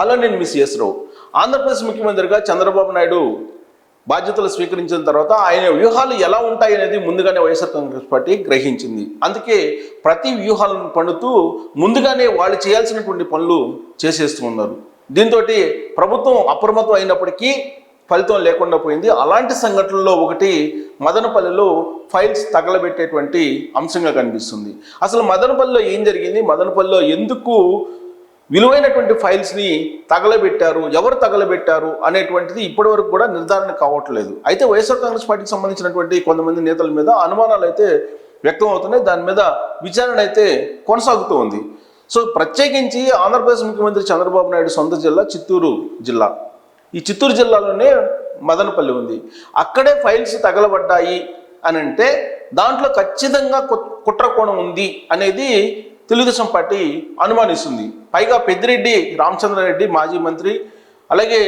Hello, నేను miss రావు. ఆంధ్రప్రదేశ్ ముఖ్యమంత్రిగా చంద్రబాబు నాయుడు బాధ్యతలు స్వీకరించిన తర్వాత ఆయన వ్యూహాలు ఎలా ఉంటాయి అనేది ముందుగానే వైఎస్ఆర్ కాంగ్రెస్ పార్టీ గ్రహించింది. అందుకే ప్రతి వ్యూహాలను పన్నుతూ ముందుగానే వాళ్ళు చేయాల్సినటువంటి పనులు చేసేస్తూ ఉన్నారు. దీంతో ప్రభుత్వం అప్రమత్తం అయినప్పటికీ ఫలితం లేకుండా పోయింది. అలాంటి సంఘటనల్లో ఒకటి మదనపల్లిలో ఫైల్స్ తగలబెట్టేటువంటి అంశంగా కనిపిస్తుంది. అసలు మదనపల్లిలో ఏం జరిగింది, మదనపల్లిలో ఎందుకు విలువైనటువంటి ఫైల్స్ని తగలబెట్టారు, ఎవరు తగలబెట్టారు అనేటువంటిది ఇప్పటివరకు కూడా నిర్ధారణ కావట్లేదు. అయితే వైఎస్ఆర్ కాంగ్రెస్ పార్టీకి సంబంధించినటువంటి కొంతమంది నేతల మీద అనుమానాలు అయితే వ్యక్తం అవుతున్నాయి. దాని మీద విచారణ అయితే కొనసాగుతూ ఉంది. సో ప్రత్యేకించి ఆంధ్రప్రదేశ్ ముఖ్యమంత్రి చంద్రబాబు నాయుడు సొంత జిల్లా చిత్తూరు జిల్లా. ఈ చిత్తూరు జిల్లాలోనే మదనపల్లి ఉంది. అక్కడే ఫైల్స్ తగలబడ్డాయి అని అంటే దాంట్లో ఖచ్చితంగా కుట్రకోణం ఉంది అనేది తెలుగుదేశం పార్టీ అనుమానిస్తుంది. పైగా పెద్దిరెడ్డి రామచంద్రారెడ్డి మాజీ మంత్రి, అలాగే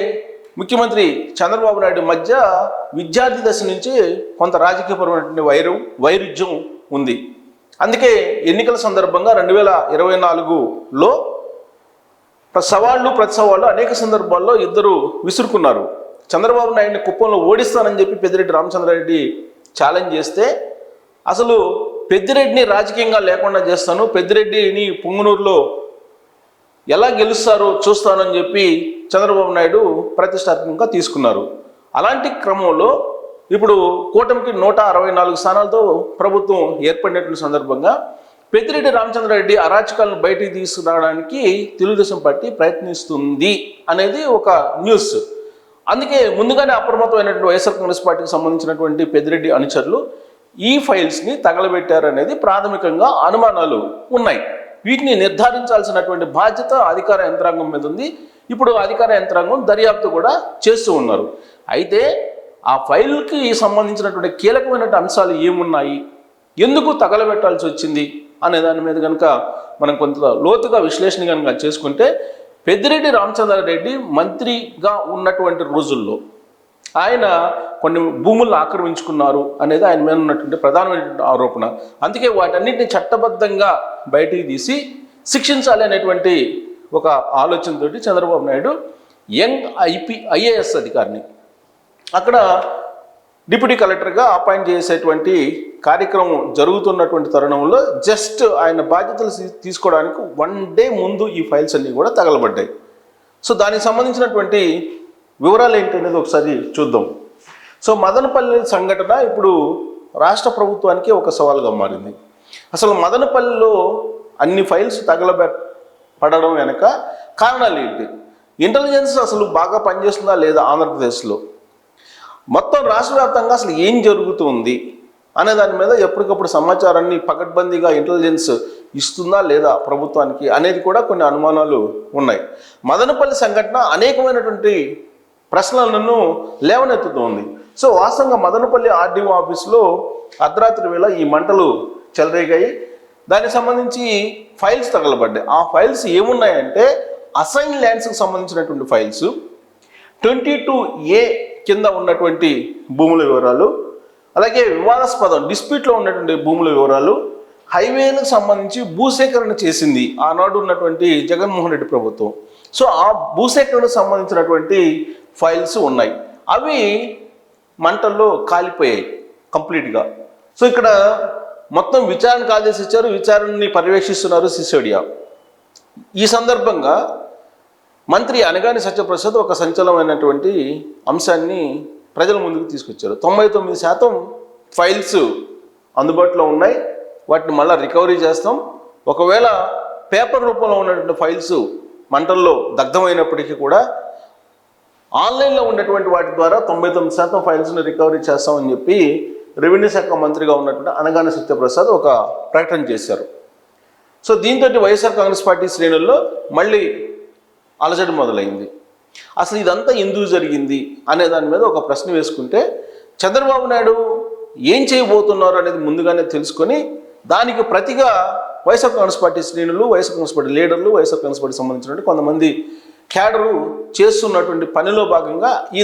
ముఖ్యమంత్రి చంద్రబాబు నాయుడు మధ్య విద్యార్థి దశ నుంచి కొంత రాజకీయపరమైనటువంటి వైరుధ్యం ఉంది. అందుకే ఎన్నికల సందర్భంగా 2024లో ప్రతి సవాళ్ళు అనేక సందర్భాల్లో ఇద్దరు విసురుకున్నారు. చంద్రబాబు నాయుడిని కుప్పంలో ఓడిస్తానని చెప్పి పెద్దిరెడ్డి రామచంద్రారెడ్డి ఛాలెంజ్ చేస్తే అసలు పెద్దిరెడ్డిని రాజకీయంగా లేకుండా చేస్తాను, పెద్దిరెడ్డిని పొంగునూరులో ఎలా గెలుస్తారో చూస్తానని చెప్పి చంద్రబాబు నాయుడు ప్రతిష్టాత్మకంగా తీసుకున్నారు. అలాంటి క్రమంలో ఇప్పుడు కూటమికి 164 స్థానాలతో ప్రభుత్వం ఏర్పడినటువంటి సందర్భంగా పెద్దిరెడ్డి రామచంద్రారెడ్డి అరాచకాలను బయటికి తీసుకురావడానికి తెలుగుదేశం పార్టీ ప్రయత్నిస్తుంది అనేది ఒక న్యూస్. అందుకే ముందుగానే అప్రమత్తమైనటువంటి వైఎస్ఆర్ కాంగ్రెస్ పార్టీకి సంబంధించినటువంటి పెద్దిరెడ్డి అనుచరులు ఈ ఫైల్స్ని తగలబెట్టారనేది ప్రాథమికంగా అనుమానాలు ఉన్నాయి. వీటిని నిర్ధారించాల్సినటువంటి బాధ్యత అధికార యంత్రాంగం మీద ఉంది. ఇప్పుడు అధికార యంత్రాంగం దర్యాప్తు కూడా చేస్తూ ఉన్నారు. అయితే ఆ ఫైల్కి సంబంధించినటువంటి కీలకమైన అంశాలు ఏమున్నాయి, ఎందుకు తగలబెట్టాల్సి వచ్చింది అనే దాని మీద కనుక మనం కొంత లోతుగా విశ్లేషణ కనుక చేసుకుంటే, పెద్దిరెడ్డి రామచంద్రారెడ్డి మంత్రిగా ఉన్నటువంటి రోజుల్లో ఆయన కొన్ని భూములను ఆక్రమించుకున్నారు అనేది ఆయన మీద ఉన్నటువంటి ప్రధానమైనటువంటి ఆరోపణ. అందుకే వాటన్నిటిని చట్టబద్ధంగా బయటికి తీసి శిక్షించాలి అనేటువంటి ఒక ఆలోచనతోటి చంద్రబాబు నాయుడు యంగ్ ఐఏఎస్ అధికారిని అక్కడ డిప్యూటీ కలెక్టర్గా అపాయింట్ చేసేటువంటి కార్యక్రమం జరుగుతున్నటువంటి తరుణంలో జస్ట్ ఆయన బాధ్యతలు తీసుకోవడానికి 1 డే ముందు ఈ ఫైల్స్ అన్నీ కూడా తగలబడ్డాయి. సో దానికి సంబంధించినటువంటి వివరాలు ఏంటనేది ఒకసారి చూద్దాం. సో మదనపల్లి సంఘటన ఇప్పుడు రాష్ట్ర ప్రభుత్వానికి ఒక సవాల్గా మారింది. అసలు మదనపల్లిలో అన్ని ఫైల్స్ తగలబెట్టడం వెనక కారణాలు ఏంటి, ఇంటెలిజెన్స్ అసలు బాగా పనిచేస్తుందా లేదా ఆంధ్రప్రదేశ్లో, మొత్తం రాష్ట్ర వ్యాప్తంగా అసలు ఏం జరుగుతుంది అనే దాని మీద ఎప్పటికప్పుడు సమాచారాన్ని పకడ్బందీగా ఇంటెలిజెన్స్ ఇస్తుందా లేదా ప్రభుత్వానికి అనేది కూడా కొన్ని అనుమానాలు ఉన్నాయి. మదనపల్లి సంఘటన అనేకమైనటువంటి ప్రశ్నలను లేవనెత్తుతోంది. సో వాస్తవంగా మదనపల్లి ఆర్డీఓ ఆఫీసులో అర్ధరాత్రి వేళ ఈ మంటలు చెలరేగాయి. దానికి సంబంధించి ఫైల్స్ తగలబడ్డాయి. ఆ ఫైల్స్ ఏమున్నాయంటే అసైన్ ల్యాండ్స్కి సంబంధించినటువంటి ఫైల్స్, 22A కింద ఉన్నటువంటి భూముల వివరాలు, అలాగే వివాదాస్పదం డిస్ప్యూట్లో ఉన్నటువంటి భూముల వివరాలు, హైవేలకు సంబంధించి భూసేకరణ చేసింది ఆనాడు ఉన్నటువంటి జగన్మోహన్ రెడ్డి ప్రభుత్వం. సో ఆ భూసేకరణకు సంబంధించినటువంటి ఫైల్స్ ఉన్నాయి. అవి మంటల్లో కాలిపోయాయి కంప్లీట్గా. సో ఇక్కడ మొత్తం విచారణకు ఆదేశించారు, విచారణని పర్యవేక్షిస్తున్నారు సిసోడియా. ఈ సందర్భంగా మంత్రి అనగాని సత్యప్రసాద్ ఒక సంచలనమైనటువంటి అంశాన్ని ప్రజల ముందుకు తీసుకొచ్చారు. 99% ఫైల్స్ అందుబాటులో ఉన్నాయి, వాటిని మళ్ళీ రికవరీ చేస్తాం. ఒకవేళ పేపర్ రూపంలో ఉన్నటువంటి ఫైల్స్ మంటల్లో దగ్ధమైనప్పటికీ కూడా ఆన్లైన్లో ఉన్నటువంటి వాటి ద్వారా 99% ఫైల్స్ని రికవరీ చేస్తామని చెప్పి రెవెన్యూ శాఖ మంత్రిగా ఉన్నటువంటి అనగాని సత్యప్రసాద్ ఒక ప్రకటన చేశారు. సో దీంతో వైఎస్ఆర్ కాంగ్రెస్ పార్టీ శ్రేణుల్లో మళ్ళీ అలజడి మొదలైంది. అసలు ఇదంతా ఎందుకు జరిగింది అనే దాని మీద ఒక ప్రశ్న వేసుకుంటే, చంద్రబాబు నాయుడు ఏం చేయబోతున్నారు అనేది ముందుగానే తెలుసుకొని దానికి ప్రతిగా వైఎస్ఆర్ కాంగ్రెస్ పార్టీ శ్రేణులు, వైఎస్ఆర్ కాంగ్రెస్ పార్టీ లీడర్లు, వైఎస్ఆర్ కాంగ్రెస్ పార్టీ సంబంధించినటువంటి కొంతమంది క్యాడరు చేస్తున్నటువంటి పనిలో భాగంగా ఈ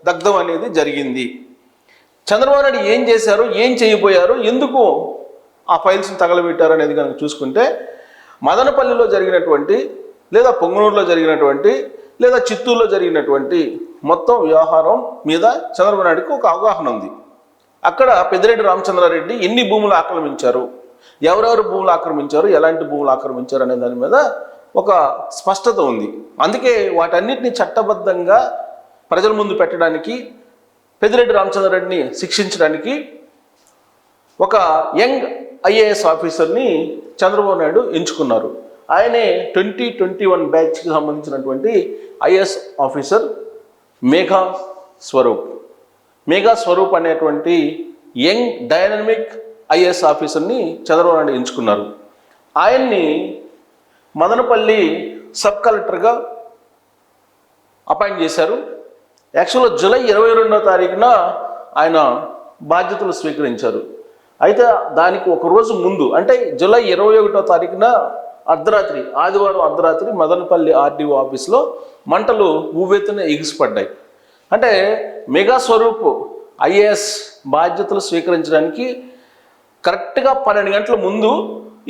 దగ్ధం అనేది జరిగింది. చంద్రబాబు నాయుడు ఏం చేశారు, ఏం చేయబోయారు, ఎందుకు ఆ ఫైల్స్ని తగలబెట్టారు అనేది కనుక చూసుకుంటే, మదనపల్లిలో జరిగినటువంటి లేదా పొంగనూరులో జరిగినటువంటి లేదా చిత్తూరులో జరిగినటువంటి మొత్తం వ్యవహారం మీద చంద్రబాబు నాయుడుకి ఒక అవగాహన ఉంది. అక్కడ పెద్దిరెడ్డి రామచంద్రారెడ్డి ఎన్ని భూములు ఆక్రమించారు, ఎవరెవరు భూములు ఆక్రమించారు, ఎలాంటి భూములు ఆక్రమించారు అనే దాని మీద ఒక స్పష్టత ఉంది. అందుకే వాటన్నిటిని చట్టబద్ధంగా ప్రజల ముందు పెట్టడానికి, పెద్దిరెడ్డి రామచంద్రారెడ్డిని శిక్షించడానికి ఒక యంగ్ ఐఏఎస్ ఆఫీసర్ని చంద్రబాబు నాయుడు ఎంచుకున్నారు. ఆయనే 2021 బ్యాచ్కి సంబంధించినటువంటి ఐఏఎస్ ఆఫీసర్ మేఘా స్వరూప్. మేఘా స్వరూప్ అనేటువంటి యంగ్ డైనమిక్ ఐఏఎస్ ఆఫీసర్ని చంద్రబాబు నాయుడు ఎంచుకున్నారు. ఆయన్ని మదనపల్లి సబ్ కలెక్టర్గా అపాయింట్ చేశారు. యాక్చువల్గా జూలై 22వ తారీఖున ఆయన బాధ్యతలు స్వీకరించారు. అయితే దానికి ఒక రోజు ముందు, అంటే జూలై 21వ తారీఖున అర్ధరాత్రి, ఆదివారం అర్ధరాత్రి మదనపల్లి ఆర్డీఓ ఆఫీస్లో మంటలు ఉవ్వెత్తున ఎగిసిపడ్డాయి. అంటే మెగా స్వరూప్ ఐఏఎస్ బాధ్యతలు స్వీకరించడానికి కరెక్ట్గా 12 గంటల ముందు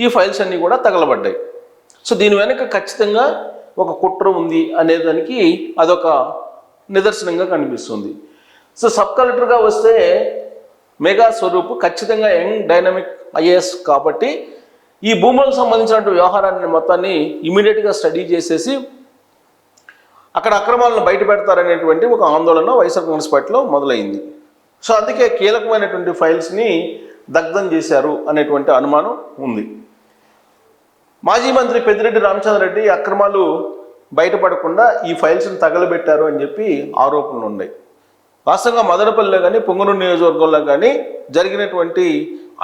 ఈ ఫైల్స్ అన్నీ కూడా తగలబడ్డాయి. సో దీని వెనక ఖచ్చితంగా ఒక కుట్ర ఉంది అనేదానికి అదొక నిదర్శనంగా కనిపిస్తుంది. సో సబ్ కలెక్టర్గా వస్తే మెగా స్వరూప్ ఖచ్చితంగా యంగ్ డైనమిక్ ఐఏఎస్ కాబట్టి ఈ భూములకు సంబంధించినటువంటి వ్యవహారాన్ని మొత్తాన్ని ఇమీడియట్గా స్టడీ చేసేసి అక్కడ అక్రమాలను బయట పెడతారనేటువంటి ఒక ఆందోళన వైఎస్ఆర్ కాంగ్రెస్ పార్టీలో మొదలైంది. సో అందుకే కీలకమైనటువంటి ఫైల్స్ని దగ్ధం చేశారు అనేటువంటి అనుమానం ఉంది. మాజీ మంత్రి పెద్దిరెడ్డి రామచంద్రారెడ్డి అక్రమాలు బయటపడకుండా ఈ ఫైల్స్ని తగలబెట్టారు అని చెప్పి ఆరోపణలు ఉన్నాయి. వాస్తవంగా మదనపల్లిలో కానీ పొంగనూరు నియోజకవర్గంలో కానీ జరిగినటువంటి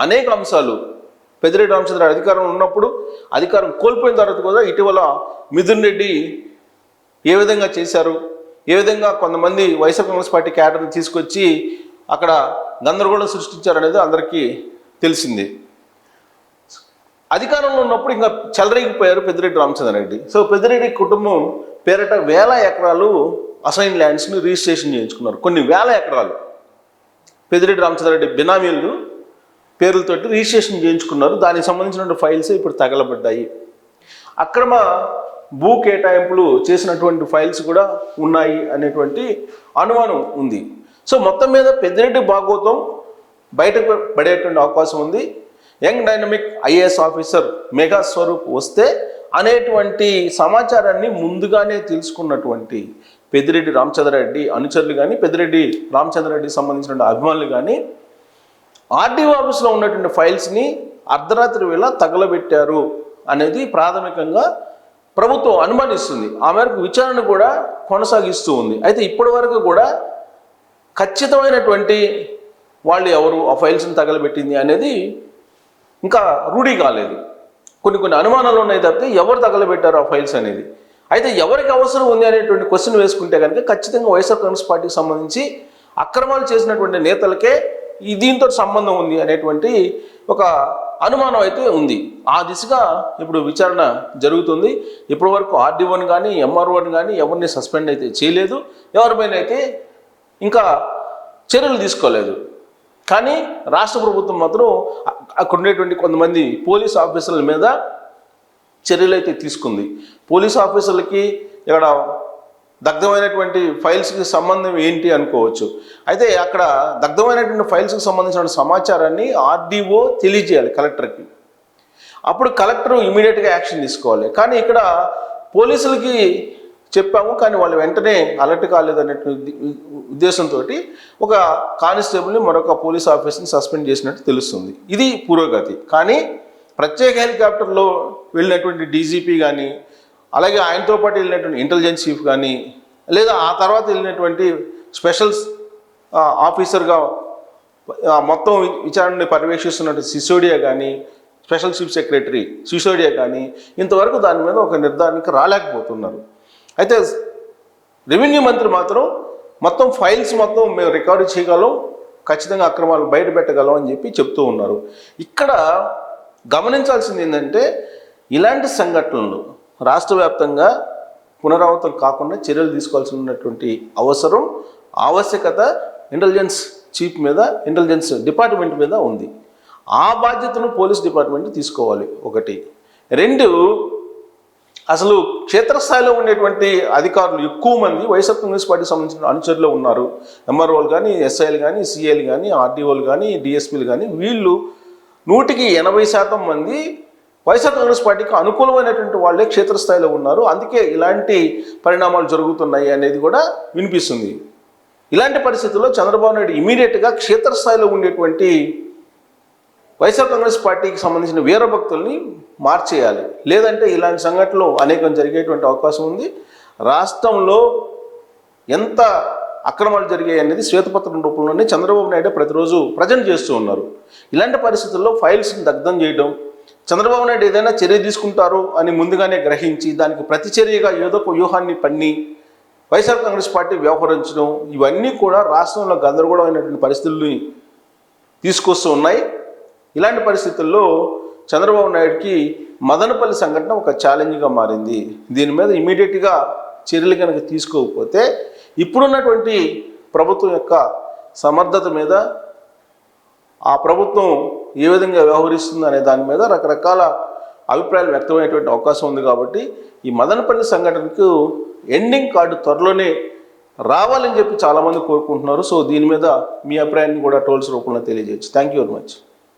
అనేక అంశాలు పెద్దిరెడ్డి రామచంద్రారెడ్డి అధికారం ఉన్నప్పుడు, అధికారం కోల్పోయిన తర్వాత కూడా ఇటీవల మిథున్ రెడ్డి ఏ విధంగా చేశారు, ఏ విధంగా కొంతమంది వైఎస్ఆర్ కాంగ్రెస్ పార్టీ క్యాడర్ని తీసుకొచ్చి అక్కడ గందరగోళం సృష్టించారనేది అందరికీ తెలిసిందే. అధికారంలో ఉన్నప్పుడు ఇంకా చెలరేగిపోయారు పెద్దిరెడ్డి రామచంద్రారెడ్డి. సో పెద్దిరెడ్డి కుటుంబం పేరిట 1000 ఎకరాలు అసైన్ ల్యాండ్స్ని రిజిస్ట్రేషన్ చేయించుకున్నారు. కొన్ని 1000 ఎకరాలు పెద్దిరెడ్డి రామచంద్రారెడ్డి బినామీలు పేర్లతోటి రిజిస్ట్రేషన్ చేయించుకున్నారు. దానికి సంబంధించిన ఫైల్స్ ఇప్పుడు తగలబడ్డాయి. అక్రమ భూ కేటాయింపులు చేసినటువంటి ఫైల్స్ కూడా ఉన్నాయి అనేటువంటి అనుమానం ఉంది. సో మొత్తం మీద పెద్దిరెడ్డి భాగోతం బయటకు పడేటువంటి అవకాశం ఉంది. Young dynamic IAS officer Megha Swaroop వస్తే అనేటువంటి సమాచారాన్ని ముందుగానే తెలుసుకున్నటువంటి పెద్దిరెడ్డి రామచంద్రారెడ్డి అనుచరులు కానీ, పెద్దిరెడ్డి రామచంద్రారెడ్డికి సంబంధించిన అభిమానులు కానీ ఆర్డీఓ ఆఫీస్లో ఉన్నటువంటి ఫైల్స్ని అర్ధరాత్రి వేళ తగలబెట్టారు అనేది ప్రాథమికంగా ప్రభుత్వం అనుమానిస్తుంది. ఆ మేరకు విచారణ కూడా కొనసాగిస్తూ ఉంది. అయితే ఇప్పటి వరకు కూడా ఖచ్చితమైనటువంటి వాళ్ళు ఎవరు ఆ ఫైల్స్ని తగలబెట్టింది అనేది ఇంకా రూఢీ కాలేదు. కొన్ని అనుమానాలు ఉన్నాయి తప్పితే ఎవరు తగలబెట్టారు ఆ ఫైల్స్ అనేది. అయితే ఎవరికి అవసరం ఉంది అనేటువంటి క్వశ్చన్ వేసుకుంటే కనుక ఖచ్చితంగా వైఎస్ఆర్ కాంగ్రెస్ పార్టీకి సంబంధించి అక్రమాలు చేసినటువంటి నేతలకే దీంతో సంబంధం ఉంది అనేటువంటి ఒక అనుమానం అయితే ఉంది. ఆ దిశగా ఇప్పుడు విచారణ జరుగుతుంది. ఇప్పటి వరకు ఆర్డీఓని కానీ ఎంఆర్ఓని కానీ ఎవరిని సస్పెండ్ అయితే చేయలేదు, ఎవరిపైన అయితే ఇంకా చర్యలు తీసుకోలేదు. కానీ రాష్ట్ర ప్రభుత్వం మాత్రం అక్కడ ఉండేటువంటి కొంతమంది పోలీస్ ఆఫీసర్ల మీద చర్యలు అయితే తీసుకుంది. పోలీస్ ఆఫీసర్లకి ఇక్కడ దగ్ధమైనటువంటి ఫైల్స్కి సంబంధం ఏంటి అనుకోవచ్చు. అయితే అక్కడ దగ్ధమైనటువంటి ఫైల్స్కి సంబంధించిన సమాచారాన్ని ఆర్డీఓ తెలియజేయాలి కలెక్టర్కి. అప్పుడు కలెక్టర్ ఇమీడియట్గా యాక్షన్ తీసుకోవాలి. కానీ ఇక్కడ పోలీసులకి చెప్పాము కానీ వాళ్ళు వెంటనే అలర్ట్ కాలేదనేటువంటి ఉద్దేశంతో ఒక కానిస్టేబుల్ని మరొక పోలీస్ ఆఫీసర్ని సస్పెండ్ చేసినట్టు తెలుస్తుంది. ఇది పురోగతి. కానీ ప్రత్యేక హెలికాప్టర్లో వెళ్ళినటువంటి డీజీపీ కానీ, అలాగే ఆయనతో పాటు వెళ్ళినటువంటి ఇంటెలిజెన్స్ చీఫ్ కానీ, లేదా ఆ తర్వాత వెళ్ళినటువంటి స్పెషల్ ఆఫీసర్గా మొత్తం విచారణని పర్యవేక్షిస్తున్నట్టు సిసోడియా కానీ, స్పెషల్ చీఫ్ సెక్రటరీ సిసోడియా కానీ ఇంతవరకు దాని మీద ఒక నిర్ధారణకి రాలేకపోతున్నారు. అయితే రెవెన్యూ మంత్రి మాత్రం మొత్తం ఫైల్స్ మొత్తం మేము రికార్డు చేయగలం, ఖచ్చితంగా అక్రమాలు బయట పెట్టగలం అని చెప్పి చెప్తూ ఉన్నారు. ఇక్కడ గమనించాల్సింది ఏంటంటే ఇలాంటి సంఘటనలు రాష్ట్ర వ్యాప్తంగా పునరావృతం కాకుండా చర్యలు తీసుకోవాల్సినటువంటి అవసరం, ఆవశ్యకత ఇంటెలిజెన్స్ చీఫ్ మీద, ఇంటెలిజెన్స్ డిపార్ట్మెంట్ మీద ఉంది. ఆ బాధ్యతను పోలీస్ డిపార్ట్మెంట్ తీసుకోవాలి. ఒకటి. 2, అసలు క్షేత్రస్థాయిలో ఉండేటువంటి అధికారులు ఎక్కువ మంది వైఎస్ఆర్ కాంగ్రెస్ పార్టీకి సంబంధించిన అనుచరులు ఉన్నారు. ఎంఆర్ఓలు కానీ, ఎస్ఐలు కానీ, సిఐలు కానీ, ఆర్డీఓలు కానీ, డిఎస్పీలు కానీ, వీళ్ళు 100% మంది వైఎస్ఆర్ కాంగ్రెస్ పార్టీకి అనుకూలమైనటువంటి వాళ్ళే క్షేత్రస్థాయిలో ఉన్నారు. అందుకే ఇలాంటి పరిణామాలు జరుగుతున్నాయి అనేది కూడా వినిపిస్తుంది. ఇలాంటి పరిస్థితుల్లో చంద్రబాబు నాయుడు ఇమీడియట్గా క్షేత్రస్థాయిలో ఉండేటువంటి వైఎస్ఆర్ కాంగ్రెస్ పార్టీకి సంబంధించిన వీరభక్తుల్ని మార్చేయాలి. లేదంటే ఇలాంటి సంఘటనలు అనేకం జరిగేటువంటి అవకాశం ఉంది. రాష్ట్రంలో ఎంత అక్రమాలు జరిగాయి అనేది శ్వేతపత్రం రూపంలోనే చంద్రబాబు నాయుడు ప్రతిరోజు ప్రజెంట్ చేస్తూ ఉన్నారు. ఇలాంటి పరిస్థితుల్లో ఫైల్స్ని దగ్ధం చేయడం, చంద్రబాబు నాయుడు ఏదైనా చర్య తీసుకుంటారు అని ముందుగానే గ్రహించి దానికి ప్రతిచర్యగా ఏదో ఒక వ్యూహాన్ని పన్ని వైఎస్ఆర్ కాంగ్రెస్ పార్టీ వ్యవహరించడం, ఇవన్నీ కూడా రాష్ట్రంలో గందరగోళమైనటువంటి పరిస్థితుల్ని తీసుకొస్తూ ఉన్నాయి. ఇలాంటి పరిస్థితుల్లో చంద్రబాబు నాయుడుకి మదనపల్లి సంఘటన ఒక ఛాలెంజ్గా మారింది. దీని మీద ఇమీడియట్గా చర్యలు కనుక తీసుకోకపోతే ఇప్పుడున్నటువంటి ప్రభుత్వం యొక్క సమర్థత మీద, ఆ ప్రభుత్వం ఏ విధంగా వ్యవహరిస్తుంది అనే దాని మీద రకరకాల అభిప్రాయాలు వ్యక్తమయ్యేటువంటి అవకాశం ఉంది. కాబట్టి ఈ మదనపల్లి సంఘటనకు ఎండింగ్ కార్డు త్వరలోనే రావాలని చెప్పి చాలామంది కోరుకుంటున్నారు. సో దీని మీద మీ అభిప్రాయాన్ని కూడా ట్రోల్స్ రూపంలో తెలియజేయచ్చు. Thank you very much.